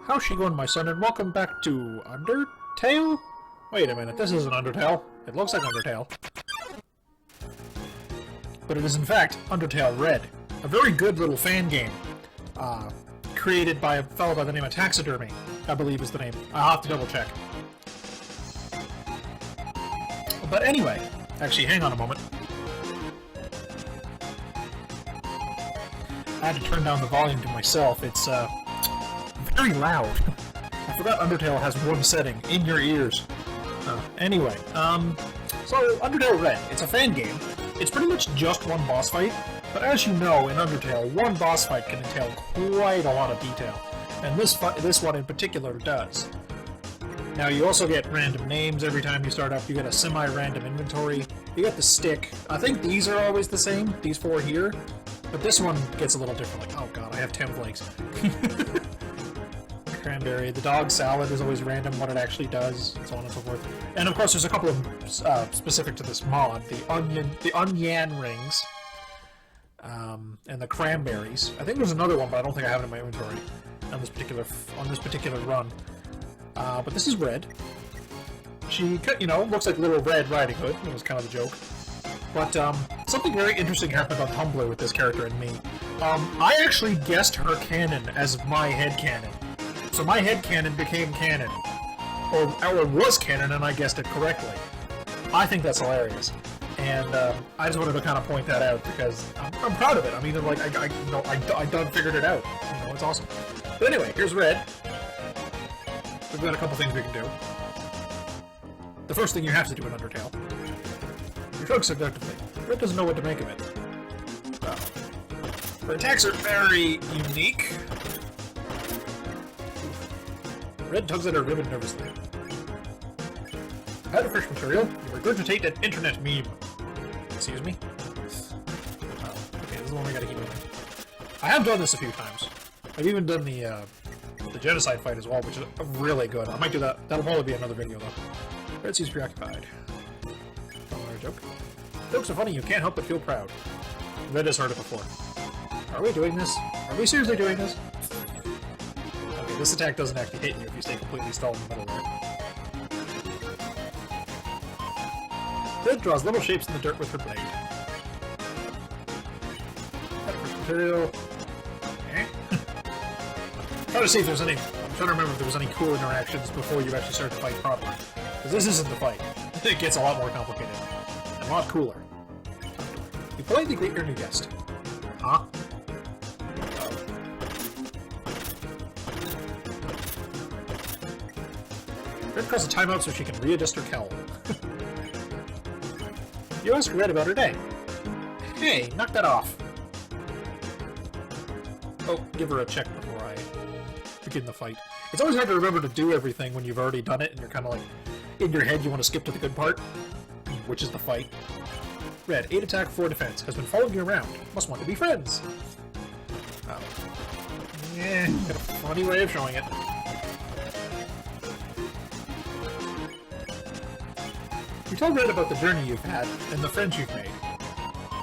How's she going, my son? And welcome back to Undertale? Wait a minute, this isn't Undertale. It looks like Undertale. But it is in fact Undertale Red. A very good little fan game. Created by a fellow by the name of Taxidermy, I believe is the name. I'll have to double check. But anyway, actually hang on a moment. I had to turn down the volume to myself. It's very loud. I forgot Undertale has one setting, in your ears. Anyway, so Undertale Red, it's a fan game. It's pretty much just one boss fight, but as you know, in Undertale, one boss fight can entail quite a lot of detail, and this one in particular does. Now, you also get random names every time you start up. You get a semi-random inventory. You get the stick. I think these are always the same, these four here, but this one gets a little different. Like, oh god, I have 10 flakes. Cranberry. The dog salad is always random what it actually does, and so on and so forth. And of course, there's a couple of specific to this mod: the onion rings, and the cranberries. I think there's another one, but I don't think I have it in my inventory on this particular run. But this is Red. She, looks like Little Red Riding Hood. It was kind of the joke. But something very interesting happened on Tumblr with this character and me. I actually guessed her canon as my headcanon. So my headcanon became canon. Or was canon, and I guessed it correctly. I think that's hilarious. And I just wanted to kind of point that out because I'm proud of it. I mean, like, I done figured it out. It's awesome. But anyway, here's Red. We've got a couple things we can do. The first thing you have to do in Undertale. You chug seductively. Red doesn't know what to make of it. Her attacks are very unique. Red tugs at her ribbon nervously. Out of fresh material, you regurgitate an internet meme. Excuse me? Oh, okay, this is the one we gotta keep moving. I have done this a few times. I've even done the genocide fight as well, which is really good. I might do that. That'll probably be another video, though. Red seems preoccupied. Another joke. Jokes are funny, you can't help but feel proud. Red has heard it before. Are we doing this? Are we seriously doing this? Okay, this attack doesn't actually hit you if you stay completely stalled in the middle there. Red draws little shapes in the dirt with her blade. Material. Try to see if there's any. I'm trying to remember if there was any cool interactions before you actually start to fight properly. Because this isn't the fight. It gets a lot more complicated. And a lot cooler. You politely greet your new guest. Huh? Red calls a timeout so she can readjust her cowl. You ask Red about her day. Hey, knock that off. Oh, give her a check before I begin the fight. It's always hard to remember to do everything when you've already done it and you're kind of like, in your head you want to skip to the good part, which is the fight. Red, 8 attack, 4 defense, has been following you around. Must want to be friends. Oh. Yeah, got a funny way of showing it. You told Red about the journey you've had and the friends you've made.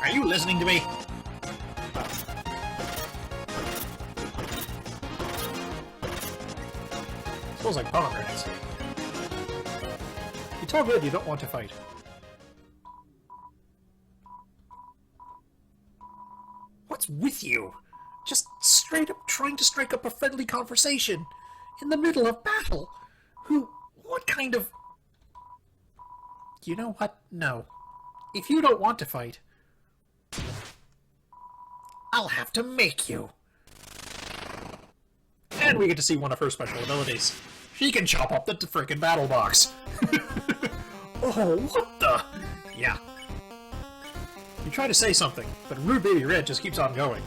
Are you listening to me? Smells like pomegranates. You told Red you don't want to fight. What's with you? Just straight up trying to strike up a friendly conversation in the middle of battle. What kind of... You know what? No. If you don't want to fight, I'll have to make you. And we get to see one of her special abilities. She can chop up the frickin' battle box. Oh, what the? Yeah. You try to say something, but rude baby Red just keeps on going.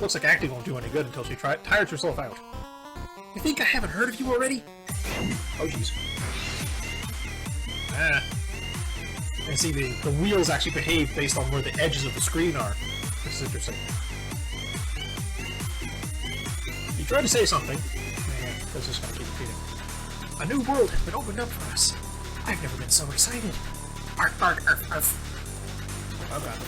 Looks like acting won't do any good until she tires herself out. You think I haven't heard of you already? Oh, jeez. And see, the wheels actually behave based on where the edges of the screen are. This is interesting. You try to say something. Man, this is going to keep repeating. A new world has been opened up for us. I've never been so excited. Arf, arf, arf, arf. Oh god.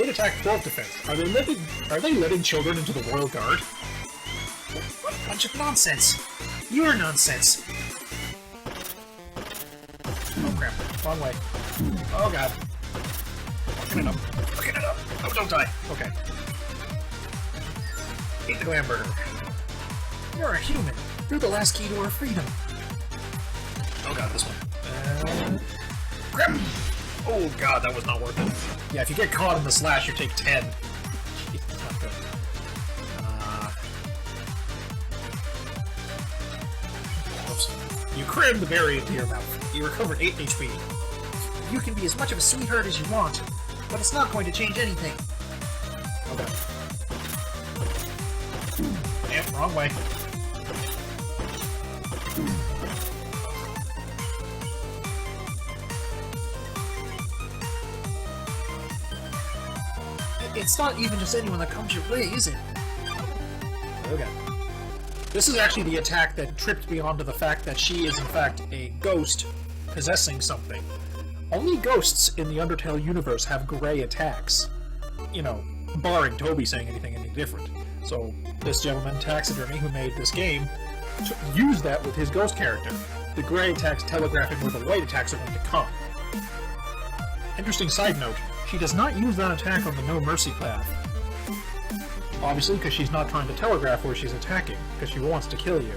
8 attack, 12 defense. Are they letting children into the Royal Guard? What a bunch of nonsense! You're nonsense! Oh crap, wrong way. Oh god. Fucking it up. Fucking it up! Oh, don't die! Okay. Eat the glam burger. You're a human. You're the last key to our freedom. Oh god, this one. Grab! Oh god, that was not worth it. Yeah, if you get caught in the slash, you take 10. Jeez, that's not good. Oops. You crammed the berry into your mouth. You recovered 8 HP. You can be as much of a sweetheart as you want, but it's not going to change anything. Okay. Damn, wrong way. It's not even just anyone that comes your way, is it? Okay. This is actually the attack that tripped me onto the fact that she is in fact a ghost possessing something. Only ghosts in the Undertale universe have gray attacks. You know, barring Toby saying anything any different. So, this gentleman, Taxidermy, who made this game, used that with his ghost character. The gray attacks telegraphing where the white attacks are going to come. Interesting side note, she does not use that attack on the No Mercy path. Obviously, because she's not trying to telegraph where she's attacking, because she wants to kill you.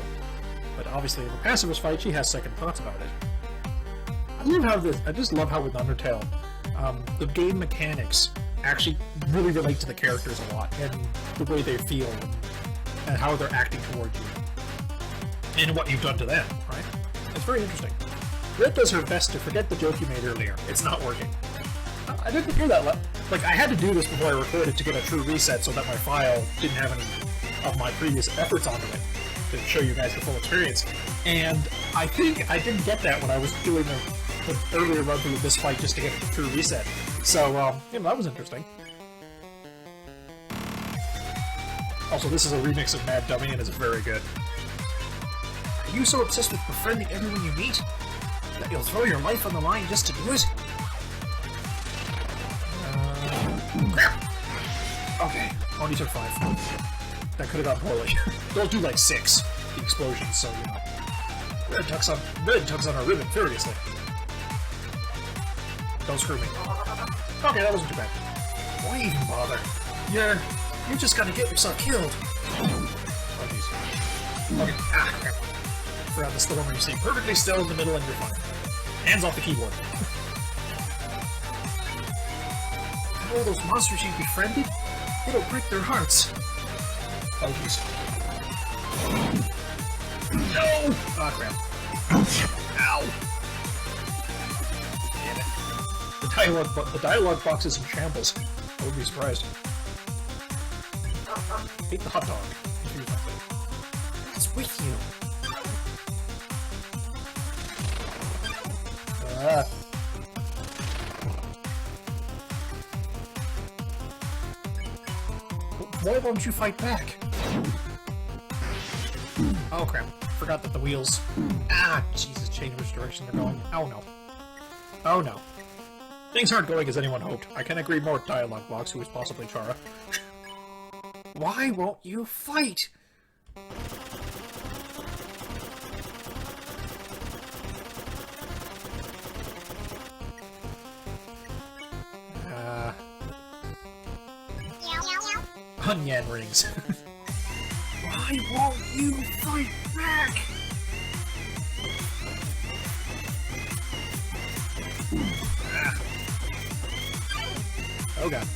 But obviously, in the pacifist fight, she has second thoughts about it. I just love how with Undertale, the game mechanics actually really relate to the characters a lot, and the way they feel, and how they're acting toward you, and what you've done to them, right? It's very interesting. Red does her best to forget the joke you made earlier. It's not working. I didn't hear that. Like, I had to do this before I recorded to get a true reset so that my file didn't have any of my previous efforts onto it to show you guys the full experience. And I think I didn't get that when I was doing the earlier run through of this fight just to get a true reset. So, you know, that was interesting. Also, this is a remix of Mad Dummy and it's very good. Are you so obsessed with befriending everyone you meet that you'll throw your life on the line just to do it? Crap! Okay, only took 5. That could have gone poorly. Don't do like 6, the explosions, so you know. Red tugs on her ribbon furiously. Don't screw me. Okay, that wasn't too bad. Why even bother? You're just gonna get yourself killed. Oh jeez. Okay, crap. Forgot this is the one where you stay perfectly still in the middle and you're fine. Hands off the keyboard. All those monsters you've befriended, it'll break their hearts. Oh jeez. No! Ah, crap. Ow! Damn it. The dialogue box is in shambles. I wouldn't be surprised. Hate the hot dog. What's with you? Why won't you fight back? Oh crap. Forgot that the wheels... Ah, Jesus, change which direction they're going. Oh no. Oh no. Things aren't going as anyone hoped. I can agree more with Dialogue Box, who is possibly Chara. Why won't you fight? Onion rings. Why won't you fight back? Oh god.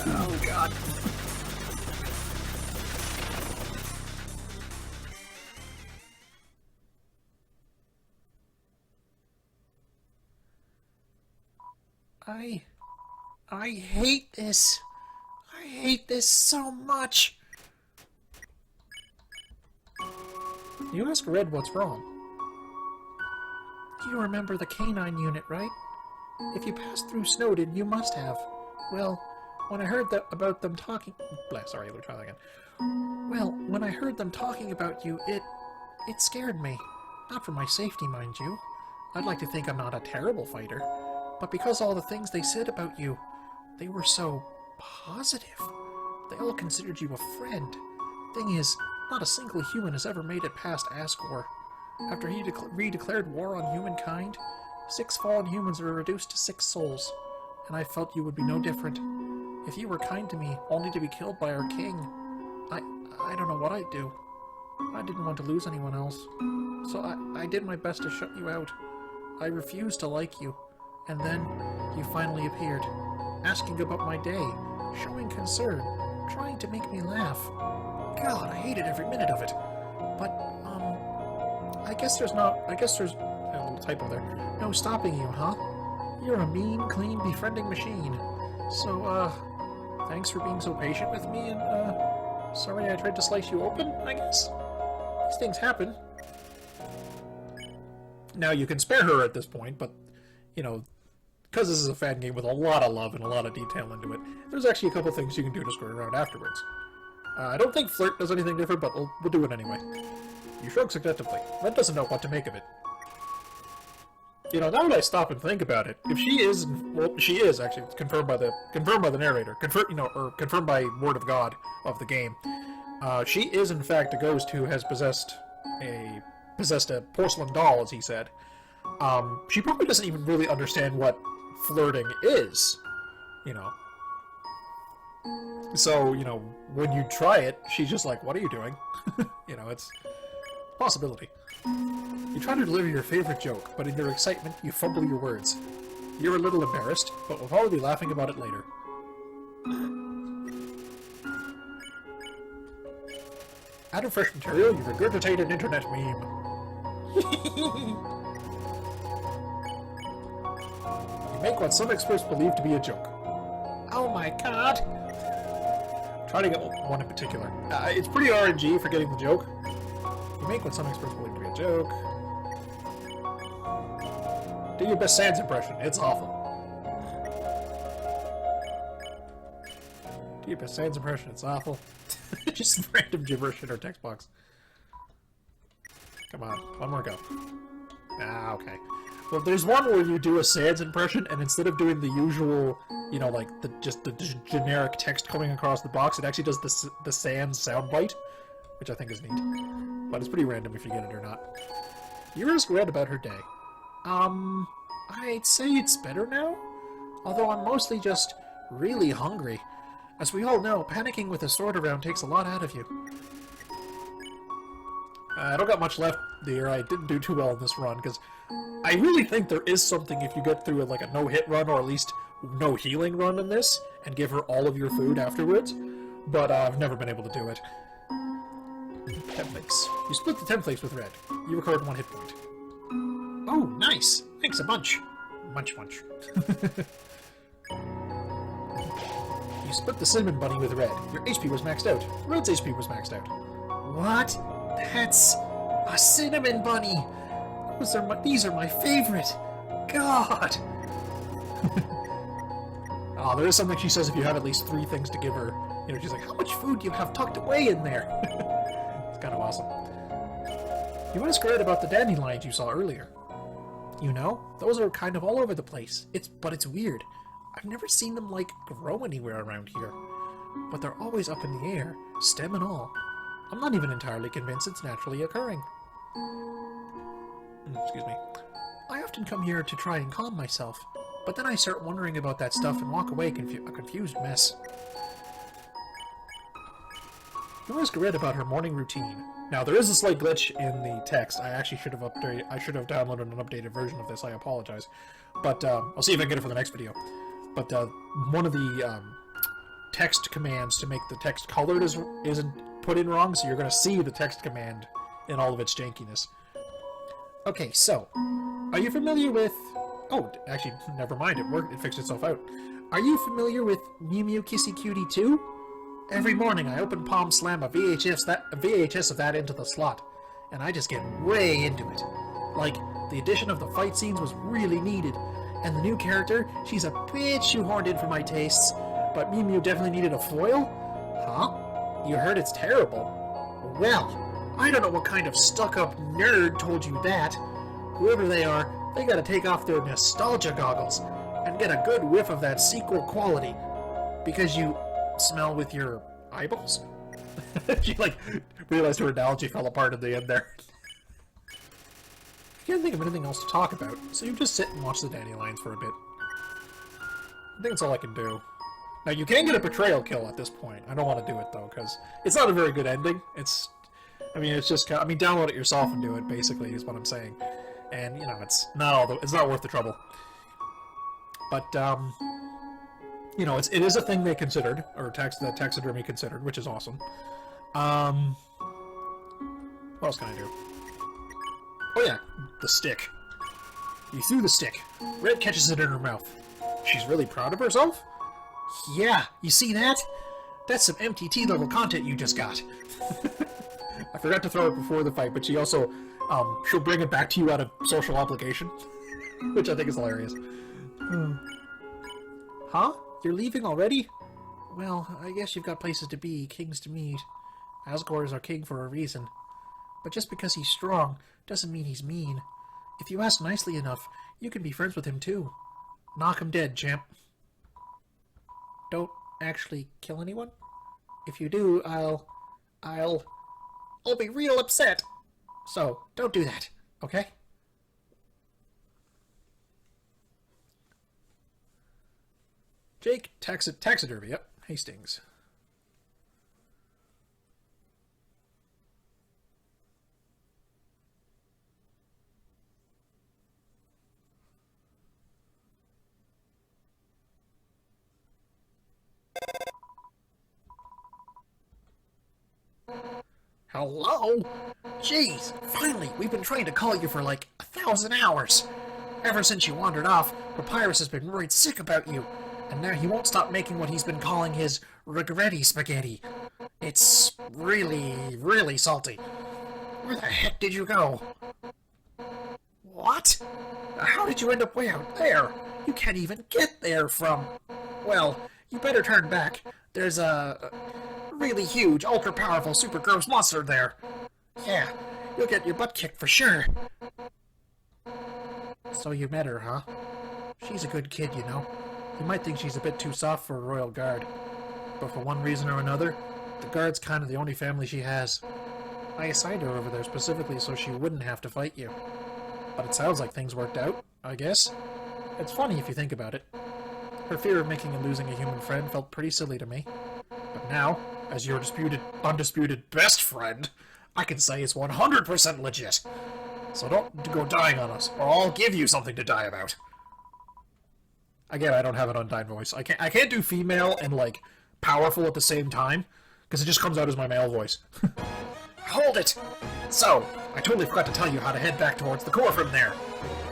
Oh god. I hate this. I hate this so much. You ask Red what's wrong. You remember the Canine unit, right? If you passed through Snowden, you must have. Well, when I heard about them talking... Sorry, let me try that again. Well, when I heard them talking about you, it scared me. Not for my safety, mind you. I'd like to think I'm not a terrible fighter. But because all the things they said about you, they were so positive. They all considered you a friend. Thing is, not a single human has ever made it past Asgore. After he redeclared war on humankind, 6 fallen humans were reduced to 6 souls, and I felt you would be no different. If you were kind to me, only to be killed by our king, I don't know what I'd do. I didn't want to lose anyone else, so I did my best to shut you out. I refused to like you, and then you finally appeared, asking about my day, showing concern, trying to make me laugh. God, I hated every minute of it. But, I guess there's a little typo there. No stopping you, huh? You're a mean, clean, befriending machine. So, thanks for being so patient with me, and, sorry I tried to slice you open, I guess? These things happen. Now, you can spare her at this point, but, you know, because this is a fan game with a lot of love and a lot of detail into it, there's actually a couple things you can do to screw around afterwards. I don't think Flirt does anything different, but we'll do it anyway. You shrug suggestively. Red doesn't know what to make of it. You know, now that I stop and think about it, if she is, well, she is actually confirmed by the narrator, confirmed by word of God of the game. She is in fact a ghost who has possessed a porcelain doll, as he said. She probably doesn't even really understand what flirting is, you know. So, you know, when you try it, she's just like, what are you doing? You know, it's a possibility. You try to deliver your favorite joke, but in your excitement, you fumble your words. You're a little embarrassed, but we'll probably be laughing about it later. Out of fresh material, you regurgitate an internet meme. You make what some experts believe to be a joke. Oh my god! Try to get one in particular. It's pretty RNG for getting the joke. You make what some experts believe to be a joke. Do your best Sans impression. It's awful. Do your best Sans impression. It's awful. Just random gibberish in our text box. Come on. One more go. Ah, okay. Well, there's one where you do a Sans impression, and instead of doing the usual, you know, like, the generic text coming across the box, it actually does the Sans soundbite, which I think is neat. But it's pretty random if you get it or not. You asked Red about her day. I'd say it's better now, although I'm mostly just really hungry. As we all know, panicking with a sword around takes a lot out of you. I don't got much left there. I didn't do too well in this run, because I really think there is something if you get through like a no-hit run, or at least no healing run in this, and give her all of your food afterwards, but I've never been able to do it. Templates. You split the templates with Red. You recovered 1 hit point. Oh, nice! Thanks a bunch. Munch munch. You split the cinnamon bunny with Red. Your HP was maxed out. Red's HP was maxed out. What? That's a cinnamon bunny! These are my favorite! God! Oh, there is something she says if you have at least 3 things to give her. You know, she's like, how much food do you have tucked away in there? It's kind of awesome. You asked Red about the dandelions you saw earlier. You know, those are kind of all over the place. But it's weird. I've never seen them, like, grow anywhere around here. But they're always up in the air, stem and all. I'm not even entirely convinced it's naturally occurring. Excuse me. I often come here to try and calm myself, but then I start wondering about that stuff and walk away a confused mess. You asked Red about her morning routine. Now, there is a slight glitch in the text. I actually should have downloaded an updated version of this. I apologize. But, I'll see if I can get it for the next video. But, one of the, text commands to make the text colored isn't put in wrong, so you're going to see the text command in all of its jankiness. Okay, so, are you familiar with... Oh, actually, never mind, it worked, it fixed itself out. Are you familiar with Mew Mew Kissy Cutie 2? Every morning I open Palm Slam a VHS of that into the slot, and I just get way into it. Like, the addition of the fight scenes was really needed, and the new character, she's a bit shoehorned in for my tastes, but Mew Mew definitely needed a foil? Huh? You heard it's terrible. Well, I don't know what kind of stuck-up nerd told you that. Whoever they are, they gotta take off their nostalgia goggles and get a good whiff of that sequel quality. Because you smell with your eyeballs? She, like, realized her analogy fell apart at the end there. I can't think of anything else to talk about, so you just sit and watch the dandelions for a bit. I think that's all I can do. Now, you can get a betrayal kill at this point. I don't want to do it, though, because it's not a very good ending. It's... I mean, it's just... I mean, download it yourself and do it, basically, is what I'm saying. And, you know, it's not worth the trouble. But, you know, it is a thing they considered, or that taxidermy considered, which is awesome. What else can I do? Oh yeah, the stick. You threw the stick. Red catches it in her mouth. She's really proud of herself? Yeah, you see that? That's some MTT level content you just got. I forgot to throw it before the fight, but she also, she'll bring it back to you out of social obligation. Which I think is hilarious. Huh? You're leaving already? Well, I guess you've got places to be, kings to meet. Asgore is our king for a reason. But just because he's strong doesn't mean he's mean. If you ask nicely enough, you can be friends with him too. Knock him dead, champ. Don't actually kill anyone? If you do, I'll be real upset. So, don't do that, okay? Jake, taxidermy, yep, Hastings. Hello? Jeez, finally, we've been trying to call you for like 1,000 hours. Ever since you wandered off, Papyrus has been worried sick about you, and now he won't stop making what he's been calling his regretty spaghetti. It's really, really salty. Where the heck did you go? What? How did you end up way out there? You can't even get there from... Well, you better turn back. There's a really huge, ultra-powerful, super gross monster there. Yeah, you'll get your butt kicked for sure. So you met her, huh? She's a good kid, you know. You might think she's a bit too soft for a royal guard. But for one reason or another, the guard's kind of the only family she has. I assigned her over there specifically so she wouldn't have to fight you. But it sounds like things worked out, I guess. It's funny if you think about it. Her fear of making and losing a human friend felt pretty silly to me. But now, as your undisputed best friend, I can say it's 100% legit. So don't go dying on us, or I'll give you something to die about. Again, I don't have an undying voice. I can't do female and, like, powerful at the same time, because it just comes out as my male voice. Hold it! So, I totally forgot to tell you how to head back towards the core from there.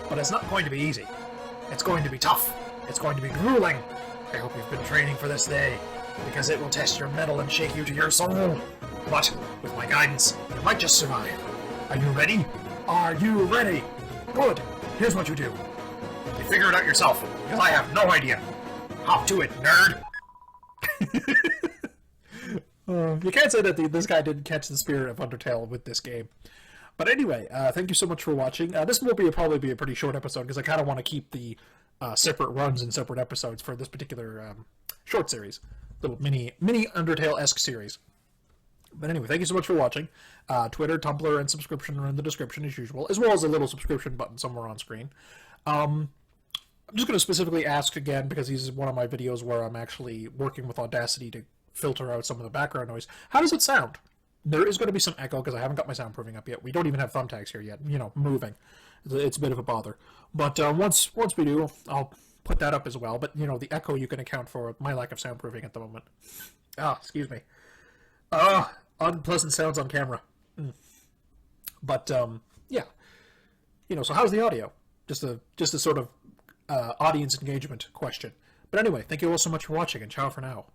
But it's not going to be easy. It's going to be tough. It's going to be grueling. I hope you've been training for this day, because it will test your mettle and shake you to your soul. But, with my guidance, you might just survive. Are you ready? Are you ready? Good. Here's what you do. You figure it out yourself, because I have no idea. Hop to it, nerd! You can't say that this guy didn't catch the spirit of Undertale with this game. But anyway, thank you so much for watching. This will probably be a pretty short episode, because I kind of want to keep the separate runs and separate episodes for this particular short series. Little mini Undertale-esque series. But anyway, thank you so much for watching. Twitter, Tumblr, and subscription are in the description as usual, as well as a little subscription button somewhere on screen. I'm just going to specifically ask again, because this is one of my videos where I'm actually working with Audacity to filter out some of the background noise. How does it sound? There is going to be some echo, because I haven't got my soundproofing up yet. We don't even have thumbtacks here yet, you know, moving. It's a bit of a bother. But once we do, I'll put that up as well. But, you know, the echo you can account for my lack of soundproofing at the moment. Excuse me. Unpleasant sounds on camera. But, yeah. You know, so how's the audio? Just a sort of audience engagement question. But anyway, thank you all so much for watching, and ciao for now.